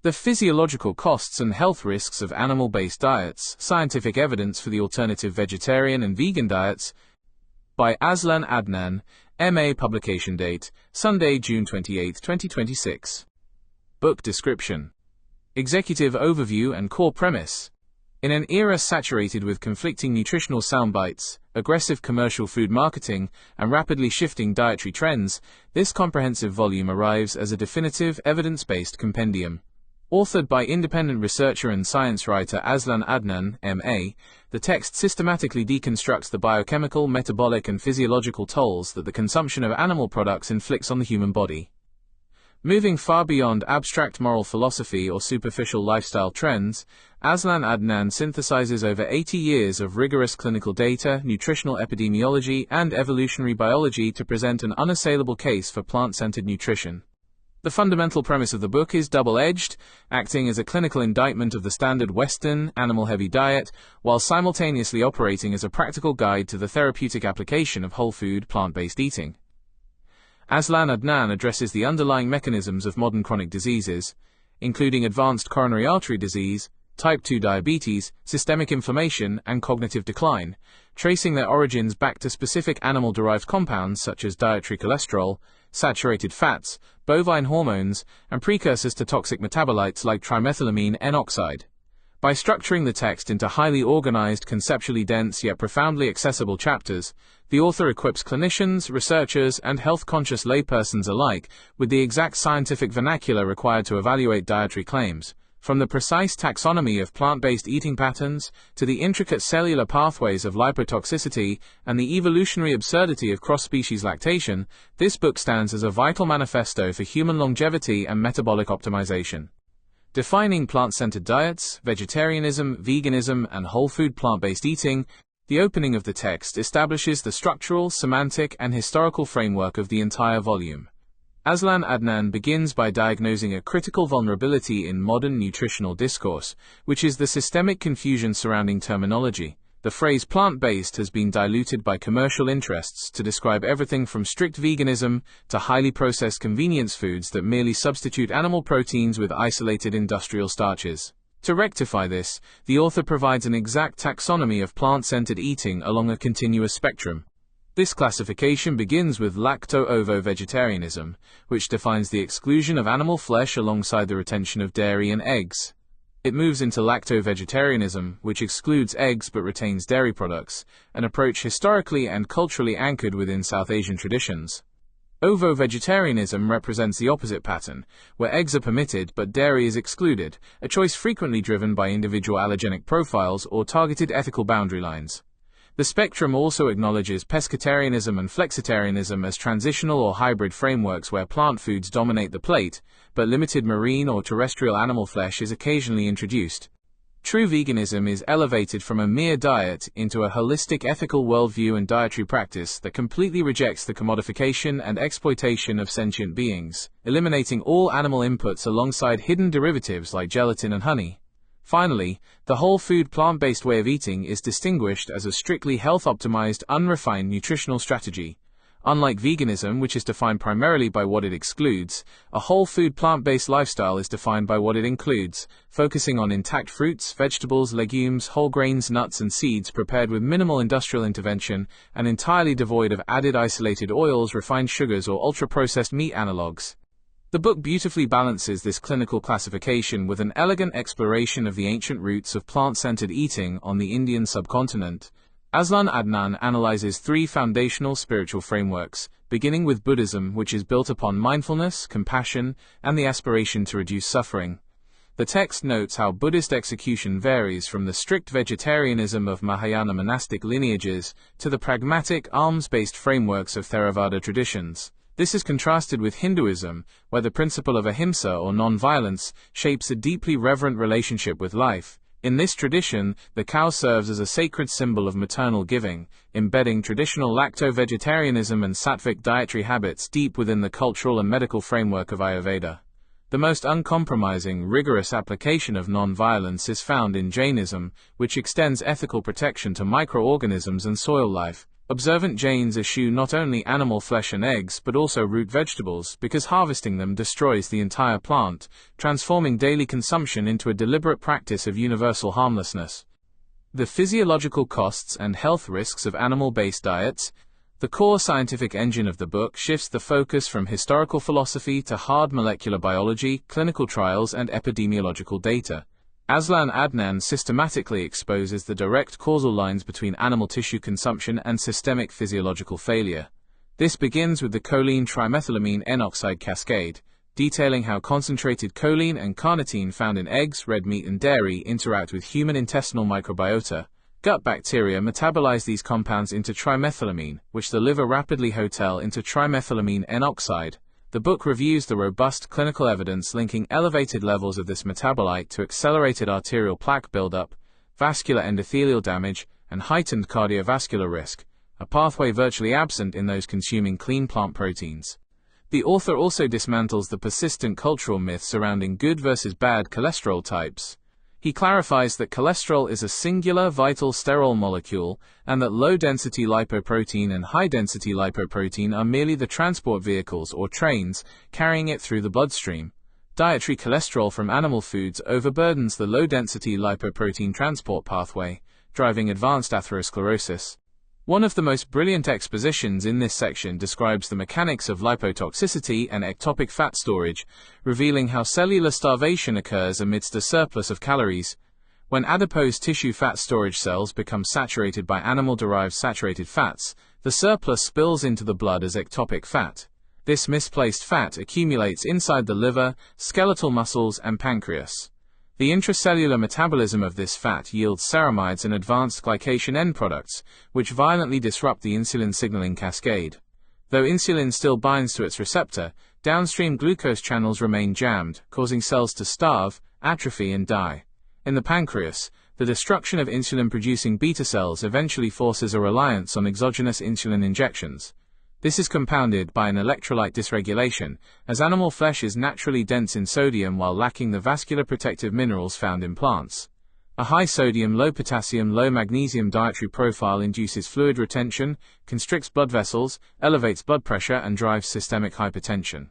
The Physiological Costs and Health Risks of Animal-Based Diets, Scientific Evidence for the Alternative Vegetarian and Vegan Diets, by AZLAN ADNAN, MA. Publication date, Sunday, June 28, 2026. Book description. Executive overview and core premise. In an era saturated with conflicting nutritional soundbites, aggressive commercial food marketing, and rapidly shifting dietary trends, this comprehensive volume arrives as a definitive, evidence-based compendium. Authored by independent researcher and science writer AZLAN ADNAN, M.A., the text systematically deconstructs the biochemical, metabolic, and physiological tolls that the consumption of animal products inflicts on the human body. Moving far beyond abstract moral philosophy or superficial lifestyle trends, AZLAN ADNAN synthesizes over 80 years of rigorous clinical data, nutritional epidemiology, and evolutionary biology to present an unassailable case for plant-centered nutrition. The fundamental premise of the book is double-edged, acting as a clinical indictment of the standard Western, animal-heavy diet, while simultaneously operating as a practical guide to the therapeutic application of whole-food, plant-based eating. AZLAN ADNAN addresses the underlying mechanisms of modern chronic diseases, including advanced coronary artery disease, type 2 diabetes, systemic inflammation, and cognitive decline, tracing their origins back to specific animal-derived compounds such as dietary cholesterol, saturated fats, bovine hormones, and precursors to toxic metabolites like trimethylamine N-oxide. By structuring the text into highly organized, conceptually dense yet profoundly accessible chapters, the author equips clinicians, researchers, and health-conscious laypersons alike with the exact scientific vernacular required to evaluate dietary claims, from the precise taxonomy of plant-based eating patterns to the intricate cellular pathways of lipotoxicity and the evolutionary absurdity of cross-species lactation. This book stands as a vital manifesto for human longevity and metabolic optimization. Defining plant-centered diets, vegetarianism, veganism, and whole-food plant-based eating, the opening of the text establishes the structural, semantic, and historical framework of the entire volume. AZLAN ADNAN begins by diagnosing a critical vulnerability in modern nutritional discourse, which is the systemic confusion surrounding terminology. The phrase plant-based has been diluted by commercial interests to describe everything from strict veganism to highly processed convenience foods that merely substitute animal proteins with isolated industrial starches. To rectify this, the author provides an exact taxonomy of plant-centered eating along a continuous spectrum. This classification begins with lacto-ovo-vegetarianism, which defines the exclusion of animal flesh alongside the retention of dairy and eggs. It moves into lacto-vegetarianism, which excludes eggs but retains dairy products, an approach historically and culturally anchored within South Asian traditions. Ovo-vegetarianism represents the opposite pattern, where eggs are permitted but dairy is excluded, a choice frequently driven by individual allergenic profiles or targeted ethical boundary lines. The spectrum also acknowledges pescatarianism and flexitarianism as transitional or hybrid frameworks where plant foods dominate the plate, but limited marine or terrestrial animal flesh is occasionally introduced. True veganism is elevated from a mere diet into a holistic ethical worldview and dietary practice that completely rejects the commodification and exploitation of sentient beings, eliminating all animal inputs alongside hidden derivatives like gelatin and honey. Finally, the whole-food plant-based way of eating is distinguished as a strictly health-optimized, unrefined nutritional strategy. Unlike veganism, which is defined primarily by what it excludes, a whole-food plant-based lifestyle is defined by what it includes, focusing on intact fruits, vegetables, legumes, whole grains, nuts, and seeds prepared with minimal industrial intervention and entirely devoid of added isolated oils, refined sugars, or ultra-processed meat analogs. The book beautifully balances this clinical classification with an elegant exploration of the ancient roots of plant-centered eating on the Indian subcontinent. AZLAN ADNAN analyzes three foundational spiritual frameworks, beginning with Buddhism, which is built upon mindfulness, compassion, and the aspiration to reduce suffering. The text notes how Buddhist execution varies from the strict vegetarianism of Mahayana monastic lineages to the pragmatic, alms-based frameworks of Theravada traditions. This is contrasted with Hinduism, where the principle of ahimsa or non-violence shapes a deeply reverent relationship with life. In this tradition, the cow serves as a sacred symbol of maternal giving, embedding traditional lacto-vegetarianism and sattvic dietary habits deep within the cultural and medical framework of Ayurveda. The most uncompromising, rigorous application of non-violence is found in Jainism, which extends ethical protection to microorganisms and soil life. Observant Jains eschew not only animal flesh and eggs but also root vegetables because harvesting them destroys the entire plant, transforming daily consumption into a deliberate practice of universal harmlessness. The physiological costs and health risks of animal-based diets. The core scientific engine of the book shifts the focus from historical philosophy to hard molecular biology, clinical trials, and epidemiological data. AZLAN ADNAN systematically exposes the direct causal lines between animal tissue consumption and systemic physiological failure. This begins with the choline trimethylamine N-oxide cascade, detailing how concentrated choline and carnitine found in eggs, red meat, and dairy interact with human intestinal microbiota. Gut bacteria metabolize these compounds into trimethylamine, which the liver rapidly hotel into trimethylamine N-oxide. The book reviews the robust clinical evidence linking elevated levels of this metabolite to accelerated arterial plaque buildup, vascular endothelial damage, and heightened cardiovascular risk, a pathway virtually absent in those consuming clean plant proteins. The author also dismantles the persistent cultural myth surrounding good versus bad cholesterol types. He clarifies that cholesterol is a singular, vital sterol molecule, and that low-density lipoprotein and high-density lipoprotein are merely the transport vehicles or trains carrying it through the bloodstream. Dietary cholesterol from animal foods overburdens the low-density lipoprotein transport pathway, driving advanced atherosclerosis. One of the most brilliant expositions in this section describes the mechanics of lipotoxicity and ectopic fat storage, revealing how cellular starvation occurs amidst a surplus of calories. When adipose tissue fat storage cells become saturated by animal-derived saturated fats, the surplus spills into the blood as ectopic fat. This misplaced fat accumulates inside the liver, skeletal muscles, and pancreas. The intracellular metabolism of this fat yields ceramides and advanced glycation end products, which violently disrupt the insulin signaling cascade. Though insulin still binds to its receptor, downstream glucose channels remain jammed, causing cells to starve, atrophy, and die. In the pancreas, the destruction of insulin-producing beta cells eventually forces a reliance on exogenous insulin injections. This is compounded by an electrolyte dysregulation, as animal flesh is naturally dense in sodium while lacking the vascular protective minerals found in plants. A high sodium, low potassium, low magnesium dietary profile induces fluid retention, constricts blood vessels, elevates blood pressure, and drives systemic hypertension.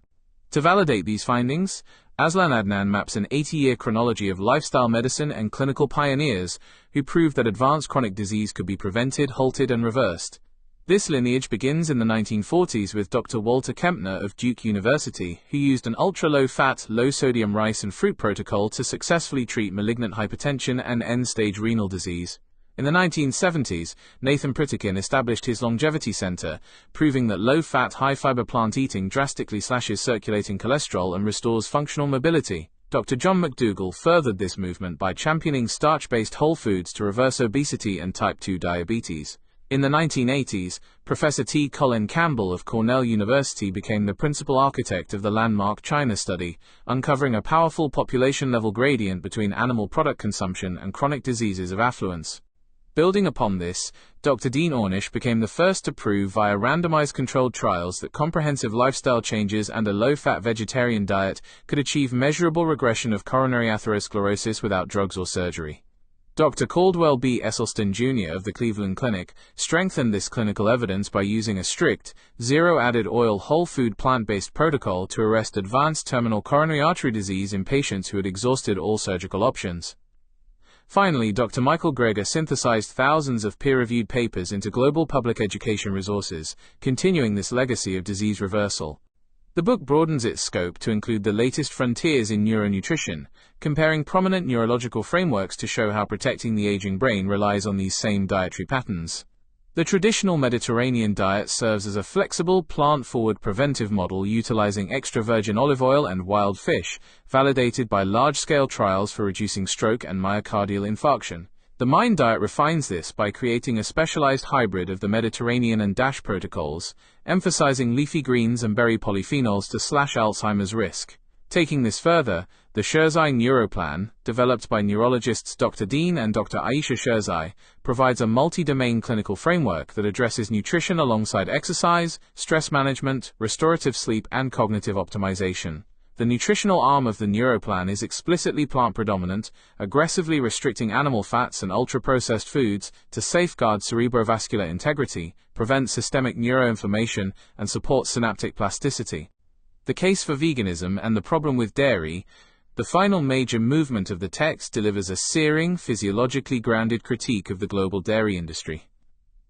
To validate these findings, AZLAN ADNAN maps an 80-year chronology of lifestyle medicine and clinical pioneers who proved that advanced chronic disease could be prevented, halted, and reversed. This lineage begins in the 1940s with Dr. Walter Kempner of Duke University, who used an ultra-low-fat, low-sodium rice and fruit protocol to successfully treat malignant hypertension and end-stage renal disease. In the 1970s, Nathan Pritikin established his Longevity Center, proving that low-fat, high-fiber plant eating drastically slashes circulating cholesterol and restores functional mobility. Dr. John McDougall furthered this movement by championing starch-based whole foods to reverse obesity and type 2 diabetes. In the 1980s, Professor T. Colin Campbell of Cornell University became the principal architect of the landmark China study, uncovering a powerful population-level gradient between animal product consumption and chronic diseases of affluence. Building upon this, Dr. Dean Ornish became the first to prove via randomized controlled trials that comprehensive lifestyle changes and a low-fat vegetarian diet could achieve measurable regression of coronary atherosclerosis without drugs or surgery. Dr. Caldwell B. Esselstyn Jr. of the Cleveland Clinic strengthened this clinical evidence by using a strict, zero-added oil whole food plant-based protocol to arrest advanced terminal coronary artery disease in patients who had exhausted all surgical options. Finally, Dr. Michael Greger synthesized thousands of peer-reviewed papers into global public education resources, continuing this legacy of disease reversal. The book broadens its scope to include the latest frontiers in neuronutrition, comparing prominent neurological frameworks to show how protecting the aging brain relies on these same dietary patterns. The traditional Mediterranean diet serves as a flexible, plant-forward preventive model utilizing extra virgin olive oil and wild fish, validated by large-scale trials for reducing stroke and myocardial infarction. The MIND diet refines this by creating a specialized hybrid of the Mediterranean and DASH protocols, emphasizing leafy greens and berry polyphenols to slash Alzheimer's risk. Taking this further, the Sherzai Neuroplan, developed by neurologists Dr. Dean and Dr. Aisha Sherzai, provides a multi-domain clinical framework that addresses nutrition alongside exercise, stress management, restorative sleep, and cognitive optimization. The nutritional arm of the Neuroplan is explicitly plant-predominant, aggressively restricting animal fats and ultra-processed foods to safeguard cerebrovascular integrity, prevent systemic neuroinflammation, and support synaptic plasticity. The case for veganism and the problem with dairy. The final major movement of the text delivers a searing, physiologically grounded critique of the global dairy industry.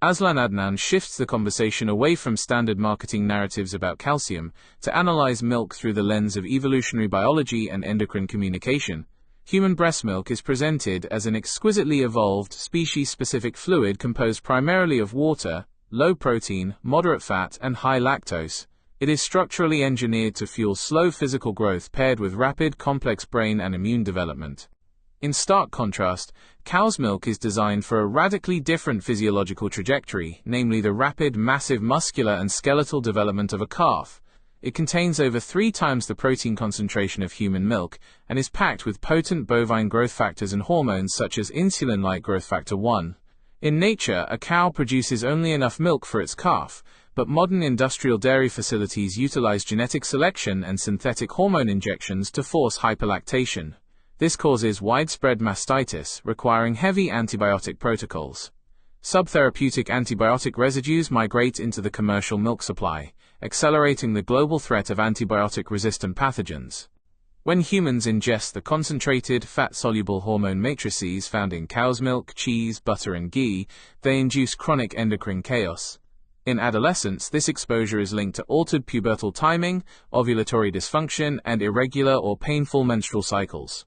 AZLAN shifts the conversation away from standard marketing narratives about calcium to analyze milk through the lens of evolutionary biology and endocrine communication. Human breast milk is presented as an exquisitely evolved, species-specific fluid composed primarily of water, low protein, moderate fat, and high lactose. It is structurally engineered to fuel slow physical growth paired with rapid, complex brain and immune development. In stark contrast, cow's milk is designed for a radically different physiological trajectory, namely the rapid, massive muscular and skeletal development of a calf. It contains over 3 times the protein concentration of human milk, and is packed with potent bovine growth factors and hormones such as insulin-like growth factor 1. In nature, a cow produces only enough milk for its calf, but modern industrial dairy facilities utilize genetic selection and synthetic hormone injections to force hyperlactation. This causes widespread mastitis, requiring heavy antibiotic protocols. Subtherapeutic antibiotic residues migrate into the commercial milk supply, accelerating the global threat of antibiotic-resistant pathogens. When humans ingest the concentrated, fat-soluble hormone matrices found in cow's milk, cheese, butter and ghee, they induce chronic endocrine chaos. In adolescence, this exposure is linked to altered pubertal timing, ovulatory dysfunction, and irregular or painful menstrual cycles.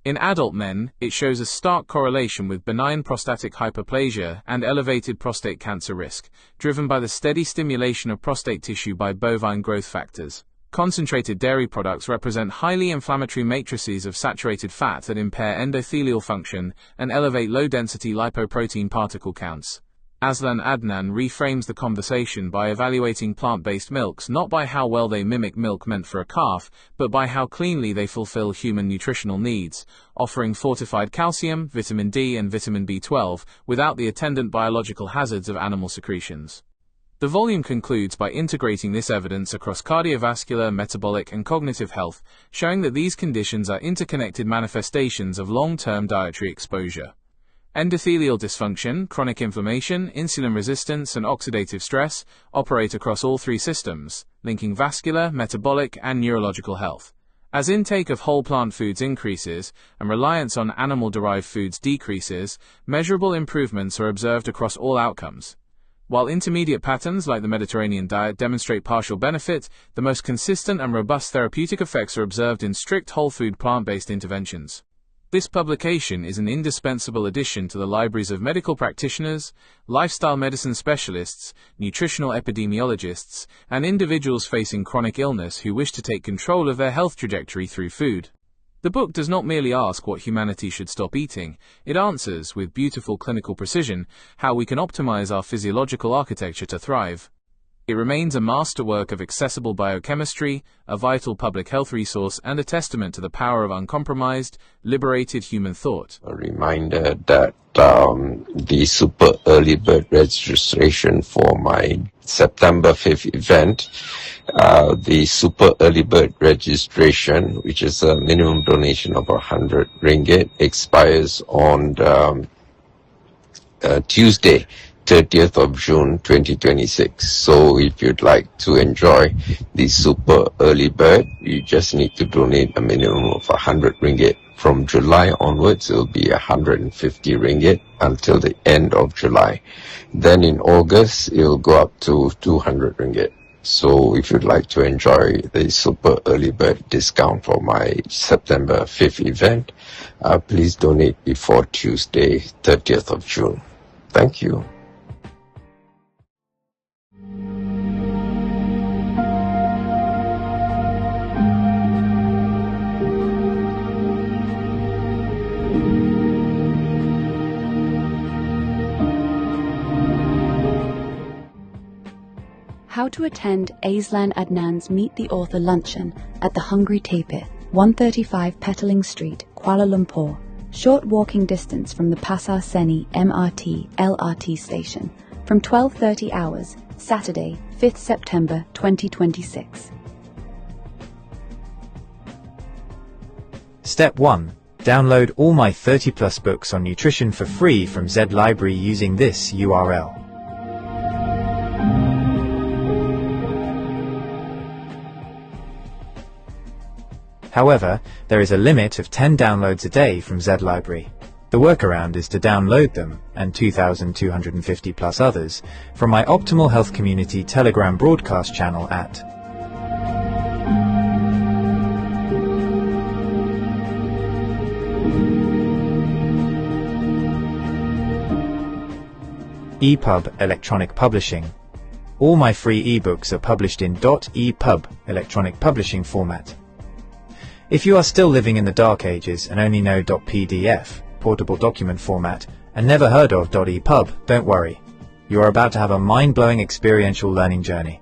In adult men, it shows a stark correlation with benign prostatic hyperplasia and elevated prostate cancer risk, driven by the steady stimulation of prostate tissue by bovine growth factors. Concentrated dairy products represent highly inflammatory matrices of saturated fat that impair endothelial function and elevate low-density lipoprotein particle counts. AZLAN reframes the conversation by evaluating plant-based milks not by how well they mimic milk meant for a calf, but by how cleanly they fulfill human nutritional needs, offering fortified calcium, vitamin D and vitamin B12, without the attendant biological hazards of animal secretions. The volume concludes by integrating this evidence across cardiovascular, metabolic and cognitive health, showing that these conditions are interconnected manifestations of long-term dietary exposure. Endothelial dysfunction, chronic inflammation, insulin resistance, and oxidative stress operate across all 3 systems, linking vascular, metabolic, and neurological health. As intake of whole plant foods increases and reliance on animal-derived foods decreases, measurable improvements are observed across all outcomes. While intermediate patterns like the Mediterranean diet demonstrate partial benefit, the most consistent and robust therapeutic effects are observed in strict whole food plant-based interventions. This publication is an indispensable addition to the libraries of medical practitioners, lifestyle medicine specialists, nutritional epidemiologists, and individuals facing chronic illness who wish to take control of their health trajectory through food. The book does not merely ask what humanity should stop eating, it answers, with beautiful clinical precision, how we can optimize our physiological architecture to thrive. It remains a masterwork of accessible biochemistry, a vital public health resource, and a testament to the power of uncompromised, liberated human thought. A reminder that the super early bird registration for my September 5th event, the super early bird registration, which is a minimum donation of 100 ringgit, expires on Tuesday, 30th of June 2026. So if you'd like to enjoy the super early bird, you just need to donate a minimum of 100 ringgit. From July onwards, it will be 150 ringgit until the end of July. Then in August, it will go up to 200 ringgit. So if you'd like to enjoy the super early bird discount for my September 5th event, please donate before Tuesday, 30th of June. Thank you. How to attend AZLAN's Meet the Author Luncheon at the Hungry Tapir, 135 Petaling Street, Kuala Lumpur, short walking distance from the Pasar Seni MRT LRT station, from 12:30 hours, Saturday, 5th September 2026. Step 1. Download all my 30+ books on nutrition for free from Z Library using this URL. However, there is a limit of 10 downloads a day from Z Library. The workaround is to download them, and 2,250+ others, from my Optimal Health Community Telegram broadcast channel at EPUB Electronic Publishing. All my free ebooks are published in .EPUB electronic publishing format. If you are still living in the dark ages and only know .PDF, portable document format, and never heard of .EPUB, don't worry. You are about to have a mind-blowing experiential learning journey.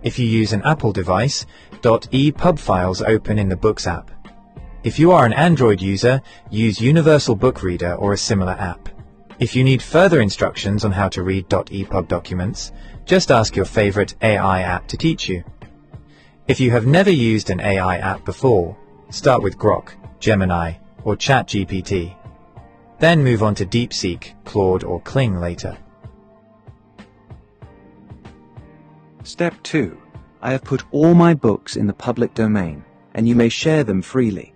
If you use an Apple device, .EPUB files open in the Books app. If you are an Android user, use Universal Book Reader or a similar app. If you need further instructions on how to read .EPUB documents, just ask your favorite AI app to teach you. If you have never used an AI app before, start with Grok, Gemini, or ChatGPT. Then move on to DeepSeek, Claude, or Kling later. Step 2. I have put all my books in the public domain, and you may share them freely.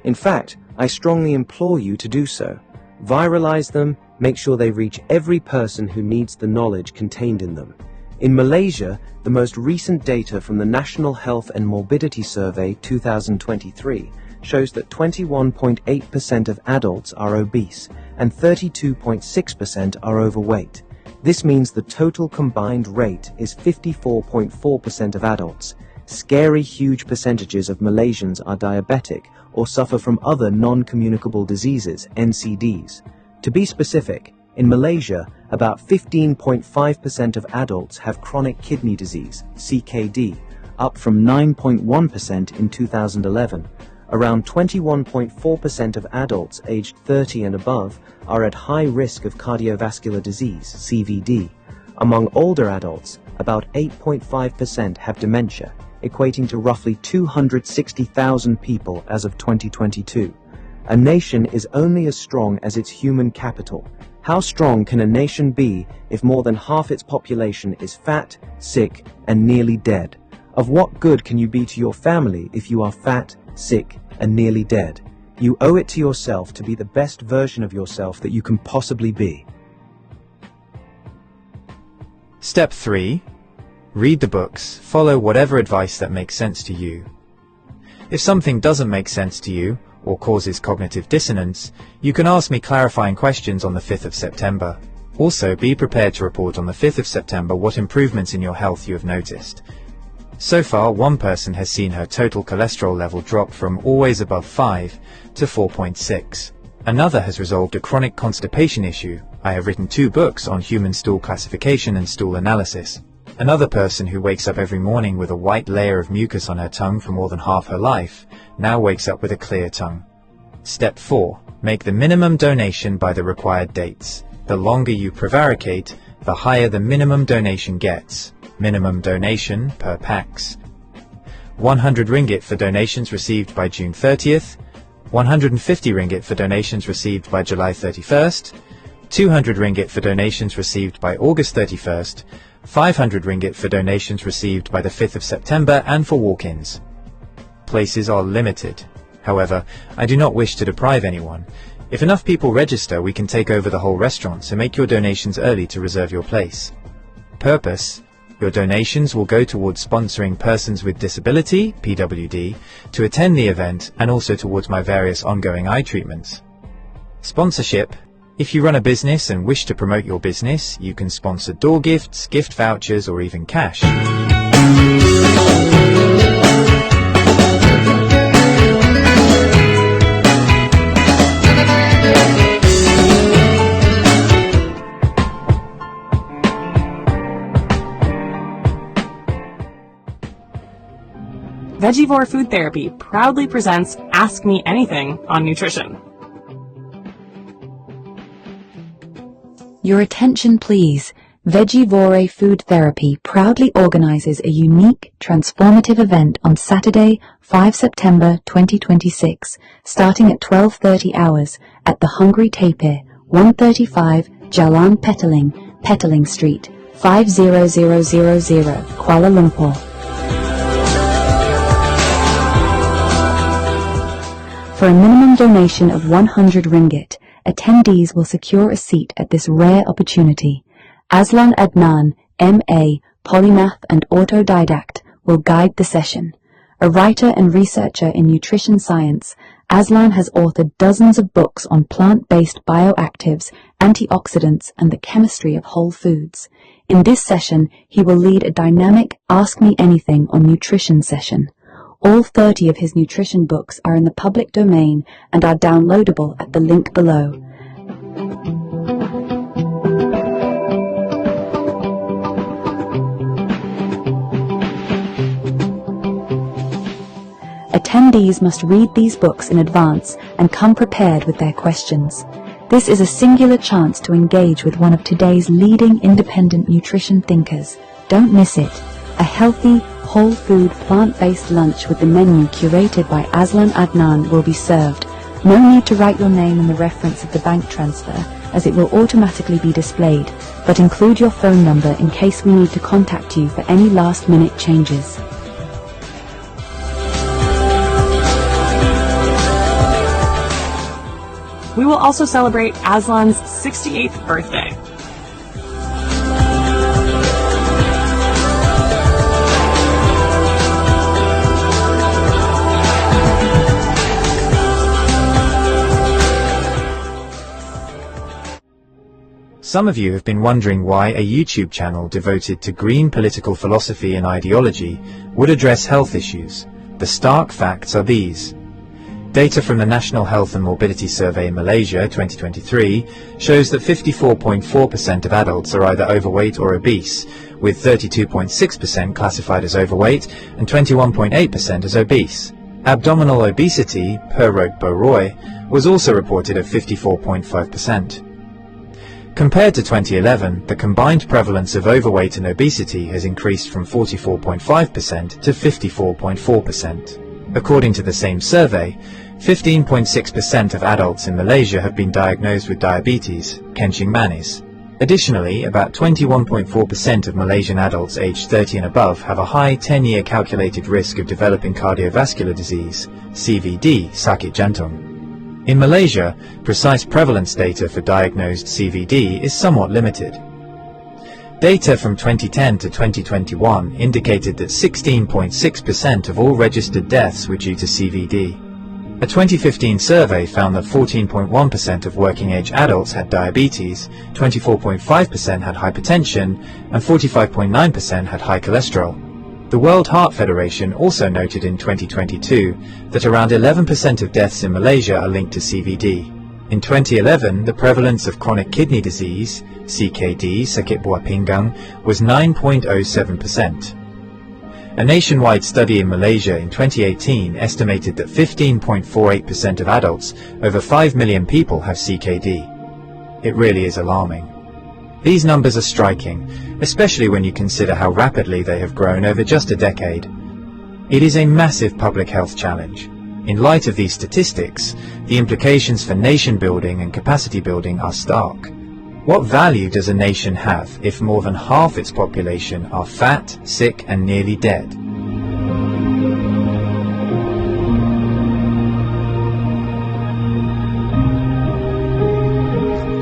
In fact, I strongly implore you to do so. Viralize them, make sure they reach every person who needs the knowledge contained in them. In Malaysia, the most recent data from the National Health and Morbidity Survey 2023 shows that 21.8% of adults are obese and 32.6% are overweight. This means the total combined rate is 54.4% of adults. Scary huge percentages of Malaysians are diabetic or suffer from other non-communicable diseases, NCDs. To be specific, in Malaysia, about 15.5% of adults have chronic kidney disease, CKD, up from 9.1% in 2011. Around 21.4% of adults aged 30 and above are at high risk of cardiovascular disease, CVD. Among older adults, about 8.5% have dementia, equating to roughly 260,000 people as of 2022. A nation is only as strong as its human capital. How strong can a nation be if more than half its population is fat, sick, and nearly dead? Of what good can you be to your family if you are fat, sick, and nearly dead? You owe it to yourself to be the best version of yourself that you can possibly be. Step 3. Read the books, follow whatever advice that makes sense to you. If something doesn't make sense to you, or causes cognitive dissonance, you can ask me clarifying questions on the 5th of September. Also, be prepared to report on the 5th of September what improvements in your health you have noticed. So far, one person has seen her total cholesterol level drop from always above 5 to 4.6. Another has resolved a chronic constipation issue. I have written 2 books on human stool classification and stool analysis. Another person who wakes up every morning with a white layer of mucus on her tongue for more than half her life now wakes up with a clear tongue. Step 4. Make the minimum donation by the required dates. The longer you prevaricate, the higher the minimum donation gets. Minimum donation per pax: 100 ringgit for donations received by June 30th, 150 ringgit for donations received by July 31st, 200 ringgit for donations received by August 31st, 500 ringgit for donations received by the 5th of September and for walk-ins. Places are limited. However, I do not wish to deprive anyone. If enough people register, we can take over the whole restaurant, so make your donations early to reserve your place. Purpose: your donations will go towards sponsoring persons with disability, PWD, to attend the event and also towards my various ongoing eye treatments. Sponsorship: if you run a business and wish to promote your business, you can sponsor door gifts, gift vouchers, or even cash. Vegivore Food Therapy proudly presents Ask Me Anything on Nutrition. Your attention please. Vegivore Food Therapy proudly organizes a unique, transformative event on Saturday, 5 September 2026, starting at 12:30 hours at the Hungry Tapir, 135 Jalan Petaling Street, 50000, Kuala Lumpur. For a minimum donation of 100 ringgit, attendees will secure a seat at this rare opportunity. AZLAN ADNAN, MA, polymath and autodidact, will guide the session. A writer and researcher in nutrition science, AZLAN has authored dozens of books on plant-based bioactives, antioxidants, and the chemistry of whole foods. In this session, he will lead a dynamic Ask Me Anything on Nutrition session. All 30 of his nutrition books are in the public domain and are downloadable at the link below. Attendees must read these books in advance and come prepared with their questions. This is a singular chance to engage with one of today's leading independent nutrition thinkers. Don't miss it. A healthy, whole food, plant-based lunch with the menu curated by AZLAN ADNAN will be served. No need to write your name in the reference of the bank transfer, as it will automatically be displayed, but include your phone number in case we need to contact you for any last-minute changes. We will also celebrate AZLAN's 68th birthday. Some of you have been wondering why a YouTube channel devoted to green political philosophy and ideology would address health issues. The stark facts are these. Data from the National Health and Morbidity Survey in Malaysia 2023 shows that 54.4% of adults are either overweight or obese, with 32.6% classified as overweight and 21.8% as obese. Abdominal obesity, per Roy, was also reported at 54.5%. Compared to 2011, the combined prevalence of overweight and obesity has increased from 44.5% to 54.4%. According to the same survey, 15.6% of adults in Malaysia have been diagnosed with diabetes, kencing manis. Additionally, about 21.4% of Malaysian adults aged 30 and above have a high 10-year calculated risk of developing cardiovascular disease, CVD, sakit jantung. In Malaysia, precise prevalence data for diagnosed CVD is somewhat limited. Data from 2010 to 2021 indicated that 16.6% of all registered deaths were due to CVD. A 2015 survey found that 14.1% of working-age adults had diabetes, 24.5% had hypertension, and 45.9% had high cholesterol. The World Heart Federation also noted in 2022 that around 11% of deaths in Malaysia are linked to CVD. In 2011, the prevalence of chronic kidney disease, CKD, sakit buah pinggang, was 9.07%. A nationwide study in Malaysia in 2018 estimated that 15.48% of adults, over 5 million people, have CKD. It really is alarming. These numbers are striking, especially when you consider how rapidly they have grown over just a decade. It is a massive public health challenge. In light of these statistics, the implications for nation building and capacity building are stark. What value does a nation have if more than half its population are fat, sick, and nearly dead?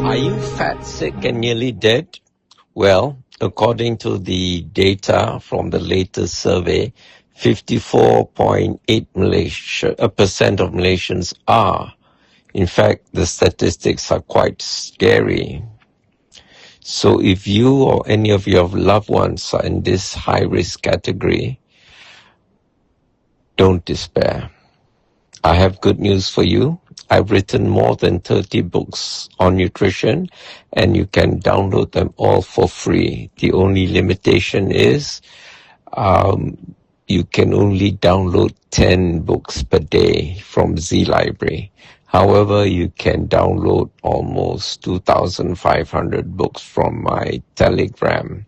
Are you fat, sick, and nearly dead? Well, according to the data from the latest survey, 54.8% of Malaysians are. In fact, the statistics are quite scary. So if you or any of your loved ones are in this high-risk category, don't despair. I have good news for you. I've written more than 30 books on nutrition, and you can download them all for free. The only limitation is you can only download 10 books per day from Z Library. However, you can download almost 2,500 books from my Telegram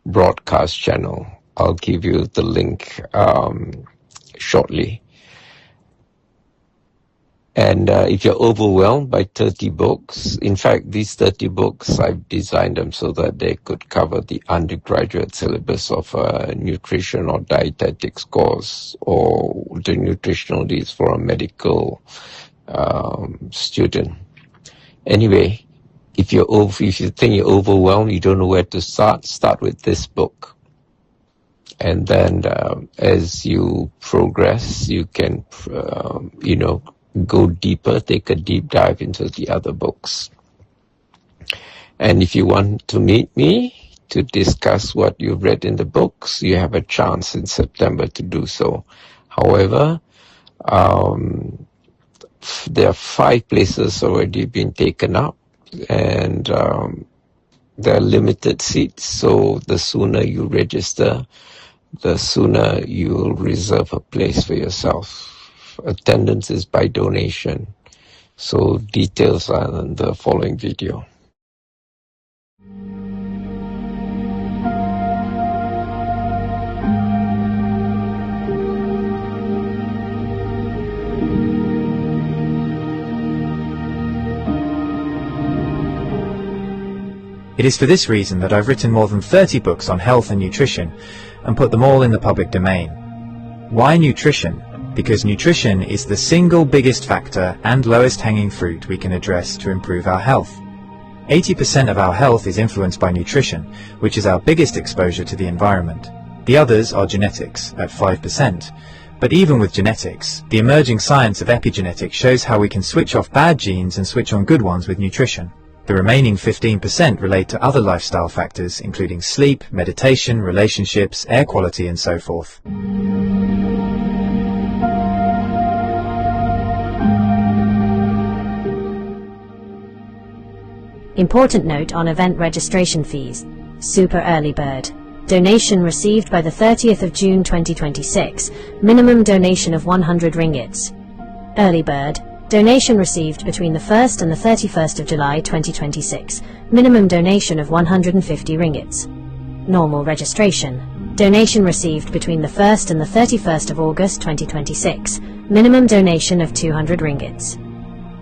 broadcast channel. I'll give you the link shortly. And if you're overwhelmed by 30 books, in fact, these 30 books, I've designed them so that they could cover the undergraduate syllabus of a nutrition or dietetics course, or the nutritional needs for a medical student. Anyway, if you think you're overwhelmed, you don't know where to start with this book. And then as you progress, you can, go deeper, take a deep dive into the other books. And if you want to meet me to discuss what you've read in the books, you have a chance in September to do so. However, there are 5 places already been taken up, and there are limited seats, so the sooner you register, the sooner you'll reserve a place for yourself. Attendance is by donation, so details are in the following video. It is for this reason that I've written more than 30 books on health and nutrition and put them all in the public domain. Why nutrition? Because nutrition is the single biggest factor and lowest hanging fruit we can address to improve our health. 80% of our health is influenced by nutrition, which is our biggest exposure to the environment. The others are genetics, at 5%. But even with genetics, the emerging science of epigenetics shows how we can switch off bad genes and switch on good ones with nutrition. The remaining 15% relate to other lifestyle factors, including sleep, meditation, relationships, air quality, and so forth. Important note on event registration fees. Super Early Bird. Donation received by the 30th of June 2026. Minimum donation of 100 ringgits. Early Bird. Donation received between the 1st and the 31st of July 2026. Minimum donation of 150 ringgits. Normal registration. Donation received between the 1st and the 31st of August 2026. Minimum donation of 200 ringgits.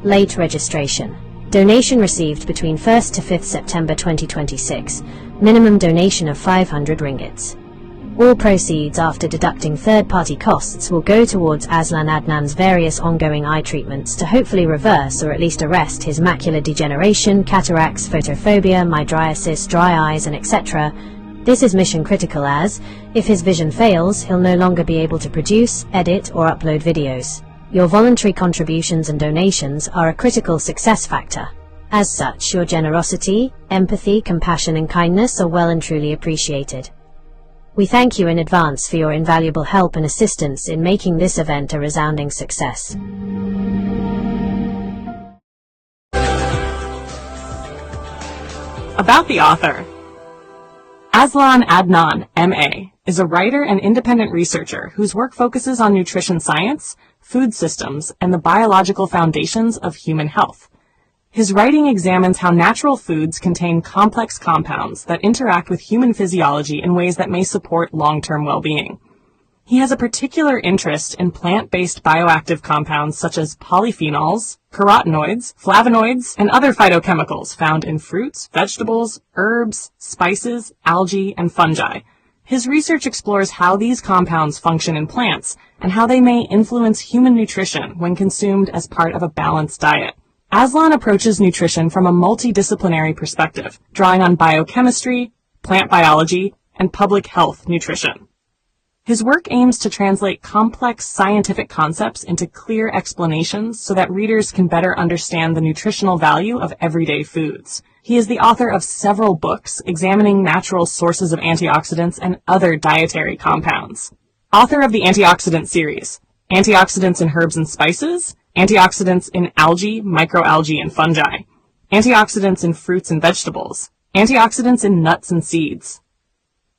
Late registration. Donation received between 1st to 5th September 2026. Minimum donation of 500 ringgits. All proceeds after deducting third-party costs will go towards AZLAN Adnan's various ongoing eye treatments to hopefully reverse or at least arrest his macular degeneration, cataracts, photophobia, mydriasis, dry eyes, and etc. This is mission critical as, if his vision fails, he'll no longer be able to produce, edit, or upload videos. Your voluntary contributions and donations are a critical success factor. As such, your generosity, empathy, compassion, and kindness are well and truly appreciated. We thank you in advance for your invaluable help and assistance in making this event a resounding success. About the author. AZLAN ADNAN, M.A., is a writer and independent researcher whose work focuses on nutrition science, food systems, and the biological foundations of human health. His writing examines how natural foods contain complex compounds that interact with human physiology in ways that may support long-term well-being. He has a particular interest in plant-based bioactive compounds such as polyphenols, carotenoids, flavonoids, and other phytochemicals found in fruits, vegetables, herbs, spices, algae, and fungi. His research explores how these compounds function in plants and how they may influence human nutrition when consumed as part of a balanced diet. AZLAN approaches nutrition from a multidisciplinary perspective, drawing on biochemistry, plant biology, and public health nutrition. His work aims to translate complex scientific concepts into clear explanations so that readers can better understand the nutritional value of everyday foods. He is the author of several books examining natural sources of antioxidants and other dietary compounds. Author of the Antioxidant series, Antioxidants in Herbs and Spices, Antioxidants in Algae, Microalgae, and Fungi, Antioxidants in Fruits and Vegetables, Antioxidants in Nuts and Seeds,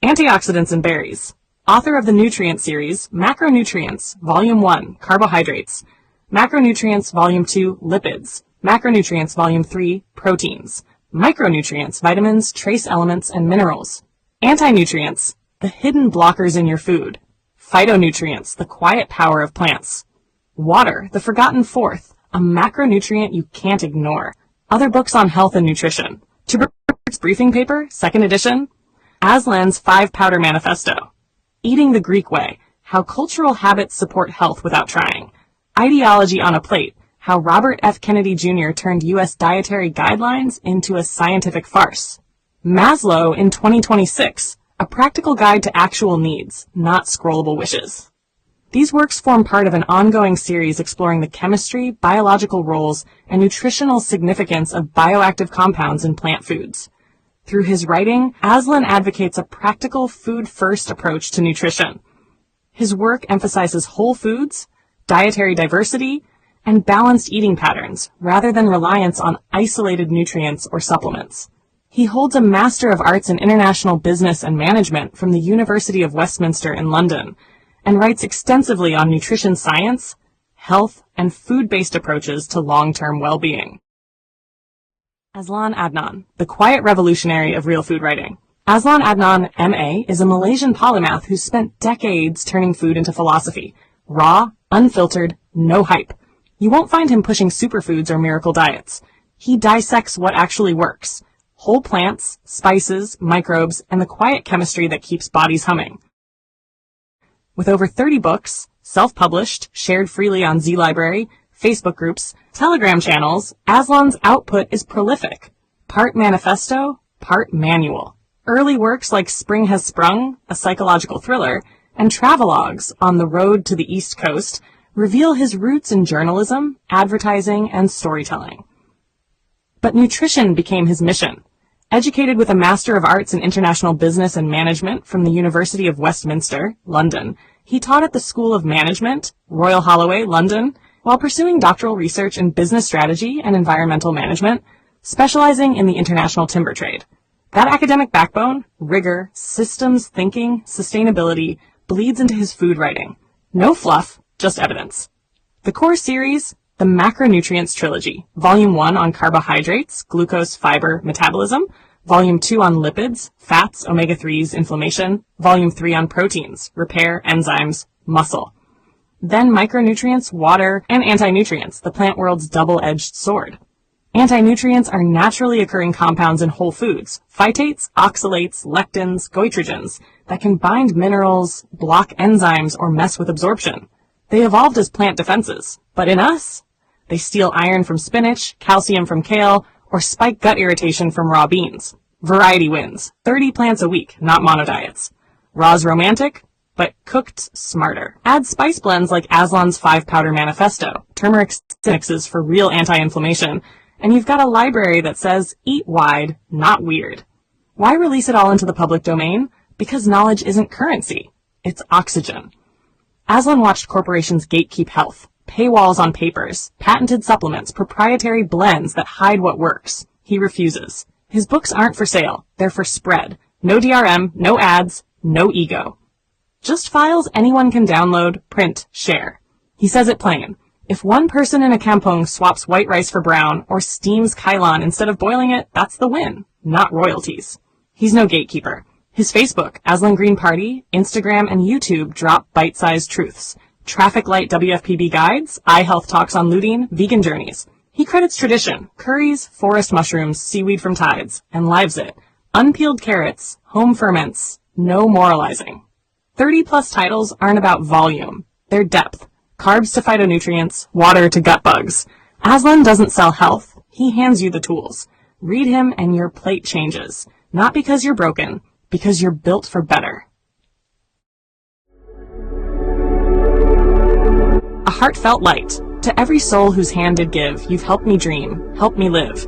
Antioxidants in Berries. Author of the Nutrient series, Macronutrients, Volume 1, Carbohydrates, Macronutrients Volume 2, Lipids. Macronutrients Volume 3, Proteins. Micronutrients, vitamins, trace elements, and minerals. Anti-nutrients, the hidden blockers in your food. Phytonutrients, the quiet power of plants. Water, the forgotten fourth, a macronutrient you can't ignore. Other books on health and nutrition. Tuberculosis Briefing Paper, 2nd edition. AZLAN's 5-Powder Manifesto. Eating the Greek Way, how cultural habits support health without trying. Ideology on a Plate, how Robert F. Kennedy Jr. turned U.S. dietary guidelines into a scientific farce. Maslow in 2026, a practical guide to actual needs, not scrollable wishes. These works form part of an ongoing series exploring the chemistry, biological roles, and nutritional significance of bioactive compounds in plant foods. Through his writing, AZLAN advocates a practical food-first approach to nutrition. His work emphasizes whole foods, dietary diversity, and balanced eating patterns, rather than reliance on isolated nutrients or supplements. He holds a Master of Arts in International Business and Management from the University of Westminster in London, and writes extensively on nutrition science, health, and food-based approaches to long-term well-being. AZLAN ADNAN, the quiet revolutionary of real food writing. AZLAN ADNAN, M.A., is a Malaysian polymath who spent decades turning food into philosophy. Raw, unfiltered, no hype. You won't find him pushing superfoods or miracle diets. He dissects what actually works. Whole plants, spices, microbes, and the quiet chemistry that keeps bodies humming. With over 30 books, self-published, shared freely on Z Library, Facebook groups, Telegram channels, AZLAN's output is prolific. Part manifesto, part manual. Early works like Spring Has Sprung, a psychological thriller, and travelogues On the Road to the East Coast reveal his roots in journalism, advertising, and storytelling. But nutrition became his mission. Educated with a Master of Arts in International Business and Management from the University of Westminster, London, he taught at the School of Management, Royal Holloway, London, while pursuing doctoral research in business strategy and environmental management, specializing in the international timber trade. That academic backbone, rigor, systems thinking, sustainability, bleeds into his food writing. No fluff, just evidence. The core series, the Macronutrients Trilogy, Volume 1 on carbohydrates, glucose, fiber, metabolism, Volume 2 on lipids, fats, omega-3s, inflammation, Volume 3 on proteins, repair, enzymes, muscle. Then micronutrients, water, and anti-nutrients, the plant world's double-edged sword. Anti-nutrients are naturally occurring compounds in whole foods, phytates, oxalates, lectins, goitrogens, that can bind minerals, block enzymes, or mess with absorption. They evolved as plant defenses, but in us, they steal iron from spinach, calcium from kale, or spike gut irritation from raw beans. Variety wins. 30 plants a week, not monodiets. Raw's romantic, but cooked smarter. Add spice blends like AZLAN's 5-Powder Manifesto, turmeric mixes for real anti-inflammation, and you've got a library that says, eat wide, not weird. Why release it all into the public domain? Because knowledge isn't currency. It's oxygen. AZLAN watched corporations gatekeep health, paywalls on papers, patented supplements, proprietary blends that hide what works. He refuses. His books aren't for sale. They're for spread. No DRM, no ads, no ego. Just files anyone can download, print, share. He says it plain. If one person in a kampong swaps white rice for brown or steams kailan instead of boiling it, that's the win, not royalties. He's no gatekeeper. His Facebook, AZLAN Green Party, Instagram, and YouTube drop bite-sized truths. Traffic light WFPB guides, eye health talks on lutein, vegan journeys. He credits tradition, curries, forest mushrooms, seaweed from tides, and lives it. Unpeeled carrots, home ferments, no moralizing. 30-plus titles aren't about volume. They're depth. Carbs to phytonutrients, water to gut bugs. AZLAN doesn't sell health. He hands you the tools. Read him and your plate changes. Not because you're broken, because you're built for better. A heartfelt light. To every soul whose hand did give, you've helped me dream, helped me live.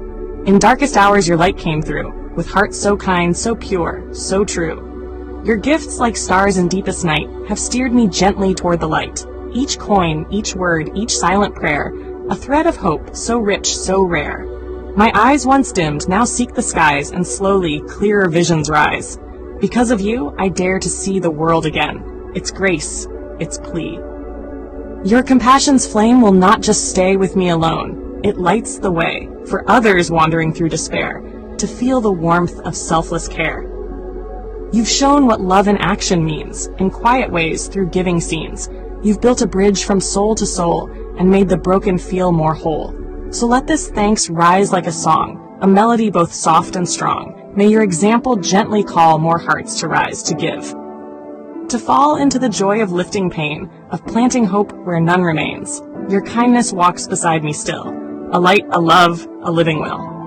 In darkest hours your light came through, with hearts so kind, so pure, so true. Your gifts, like stars in deepest night, have steered me gently toward the light. Each coin, each word, each silent prayer, a thread of hope, so rich, so rare. My eyes once dimmed, now seek the skies, and slowly, clearer visions rise. Because of you, I dare to see the world again. It's grace, it's plea. Your compassion's flame will not just stay with me alone. It lights the way for others wandering through despair to feel the warmth of selfless care. You've shown what love in action means, in quiet ways through giving scenes. You've built a bridge from soul to soul and made the broken feel more whole. So let this thanks rise like a song, a melody both soft and strong. May your example gently call more hearts to rise to give. To fall into the joy of lifting pain, of planting hope where none remains. Your kindness walks beside me still, a light, a love, a living will.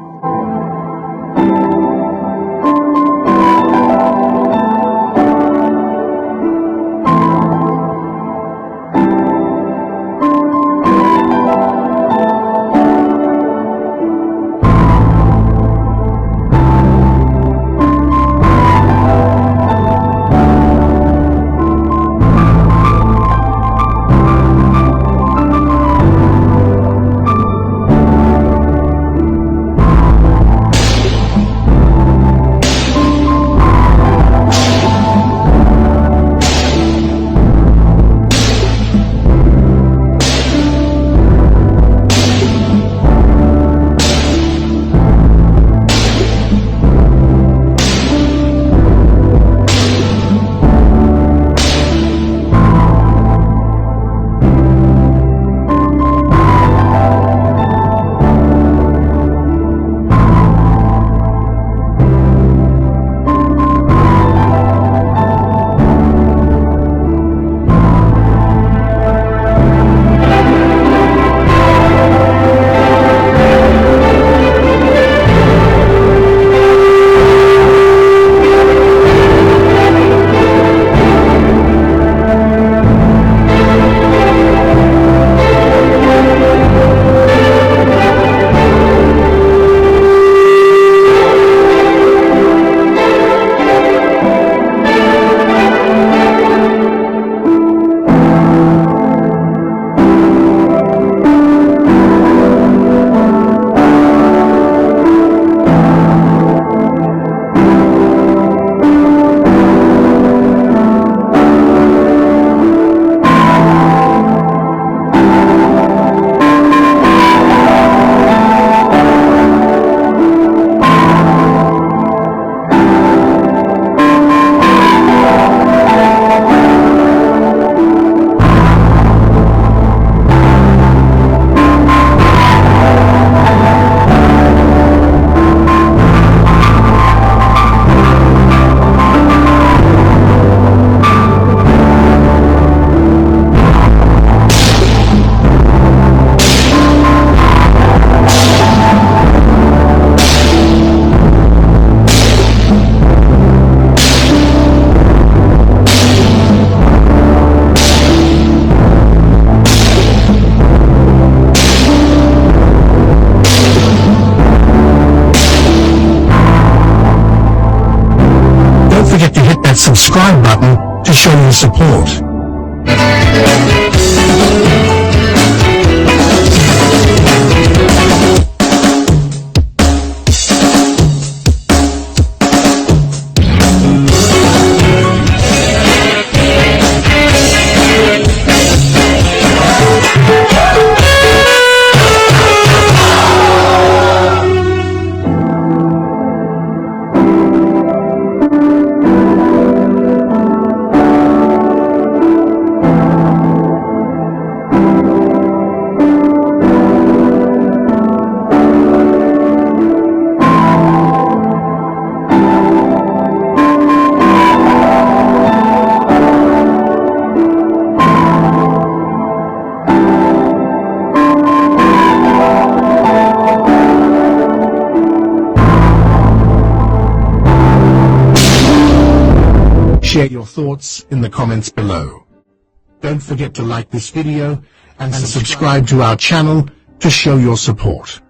Subscribe button to show your support. Share your thoughts in the comments below. Don't forget to like this video and subscribe to our channel to show your support.